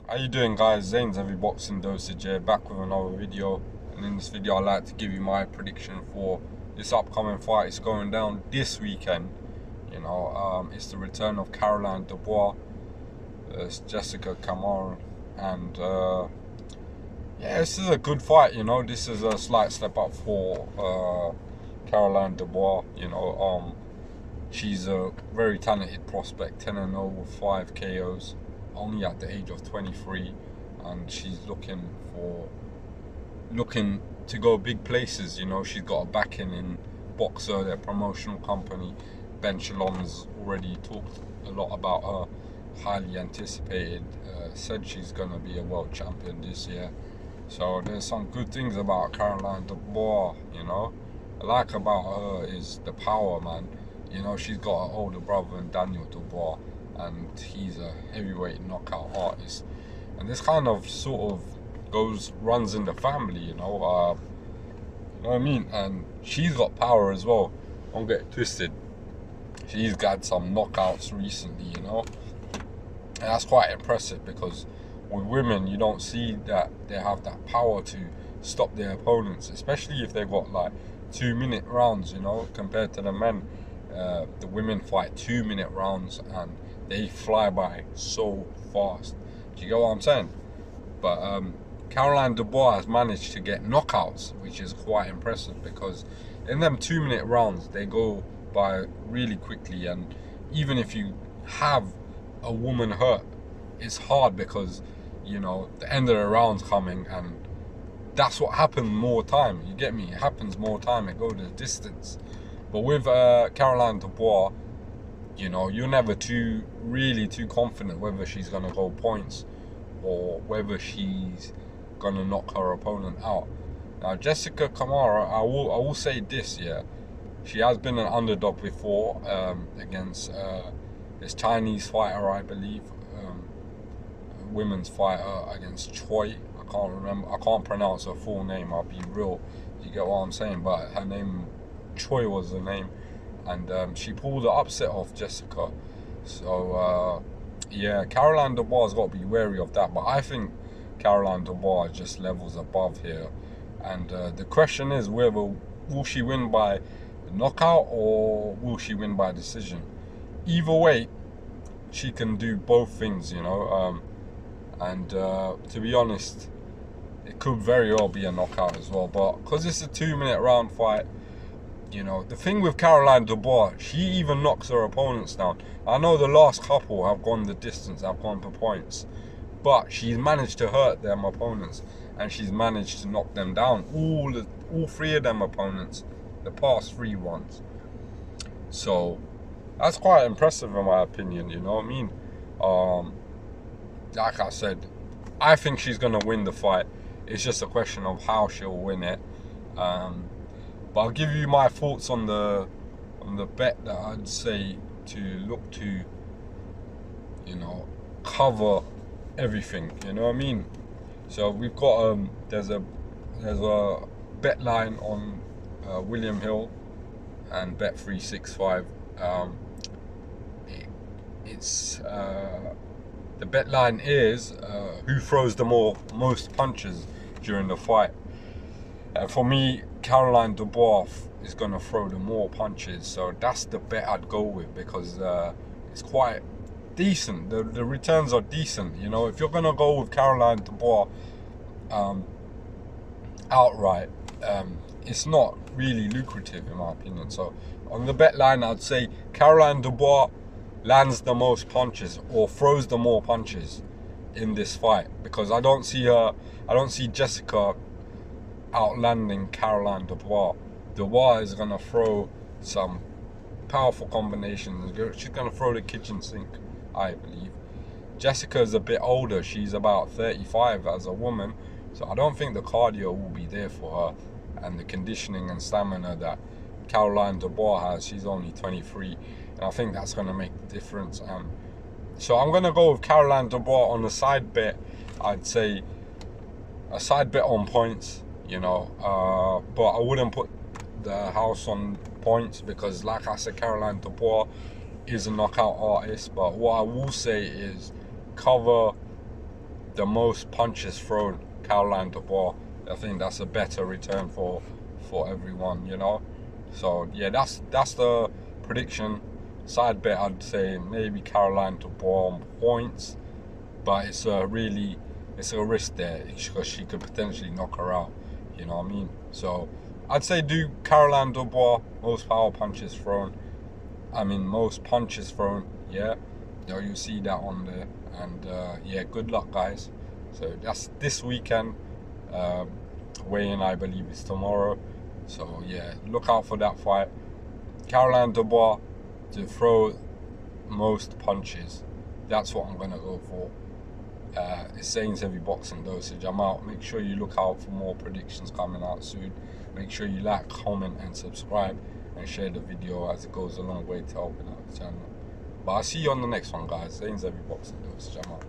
How you doing, guys? Zayn's Every Boxing Dosage here, back with another video. And in this video I'd like to give you my prediction for this upcoming fight. It's going down this weekend. It's the return of Caroline Dubois. It's Jessica Camara, and yeah, this is a good fight. This is a slight step up for Caroline Dubois. She's a very talented prospect, 10-0 with 5 KOs, only at the age of 23, and she's looking to go big places. She's got a backing in Boxer, their promotional company. Ben Shalom's already talked a lot about her, highly anticipated, said she's going to be a world champion this year. So there's some good things about Caroline Dubois. I like about her is the power, man. She's got an older brother in Daniel Dubois, and he's a heavyweight knockout artist. And this kind of sort of runs in the family, you know what I mean? And she's got power as well. Don't get it twisted. She's got some knockouts recently, and that's quite impressive, because with women, you don't see that they have that power to stop their opponents, especially if they've got like 2-minute rounds, compared to the men. The women fight 2-minute rounds and they fly by so fast. Do you get what I'm saying? But Caroline Dubois has managed to get knockouts, which is quite impressive, because in them 2-minute rounds they go by really quickly. And even if you have a woman hurt, it's hard, because the end of the round's coming, and that's what happens more time. You get me? It happens more time. It goes the distance. But with Caroline Dubois, you're never really too confident whether she's going to go points or whether she's going to knock her opponent out. Now, Jessica Camara, I will say this, yeah. She has been an underdog before against this Chinese fighter, I believe. Women's fighter against Choi. I can't pronounce her full name, I'll be real. You get what I'm saying? But her name, Choi was the name, and she pulled the upset off Jessica. So yeah, Caroline Dubois has got to be wary of that. But I think Caroline Dubois is just levels above here, and the question is whether will she win by knockout or will she win by decision. Either way, she can do both things, and to be honest, it could very well be a knockout as well. But because it's a 2-minute round fight, the thing with Caroline Dubois, she even knocks her opponents down. I know the last couple have gone the distance, have gone for points, but she's managed to hurt them opponents, and she's managed to knock them down. All 3 of them opponents, the past 3 ones. So that's quite impressive in my opinion, you know what I mean? Like I said, I think she's going to win the fight. It's just a question of how she'll win it. But I'll give you my thoughts on the bet that I'd say to look to, cover everything. You know what I mean? So we've got there's a bet line on William Hill and Bet365. The bet line is who throws the most punches during the fight. For me, Caroline Dubois is going to throw the more punches, so that's the bet I'd go with, because it's quite decent. The returns are decent. If you're going to go with Caroline Dubois outright, it's not really lucrative in my opinion. So on the bet line, I'd say Caroline Dubois lands the most punches or throws the more punches in this fight, because I don't see Jessica outlanding Caroline Dubois. Dubois is going to throw some powerful combinations. She's going to throw the kitchen sink, I believe. Jessica is a bit older. She's about 35 as a woman, so I don't think the cardio will be there for her, and the conditioning and stamina that Caroline Dubois has. She's only 23, and I think that's going to make the difference. So I'm going to go with Caroline Dubois on the side bet. I'd say a side bet on points, but I wouldn't put the house on points, because like I said, Caroline Dubois is a knockout artist. But what I will say is cover the most punches thrown, Caroline Dubois. I think that's a better return for everyone, you know. So yeah, that's the prediction. Side bet, I'd say maybe Caroline Dubois on points, but it's a risk there because she could potentially knock her out. You know what I mean? So I'd say do Caroline Dubois, most punches thrown. Yeah, you see that on there. And yeah, good luck, guys. So that's this weekend. Weigh-in, I believe, is tomorrow. So yeah, look out for that fight. Caroline Dubois to throw most punches. That's what I'm gonna go for. It's Zayn's Heavy Boxing Dosage. I'm out. Make sure you look out for more predictions coming out soon. Make sure you like, comment, and subscribe, and share the video, as it goes a long way to helping out the channel. But I'll see you on the next one, guys. Zayn's Heavy Boxing Dosage. I'm out.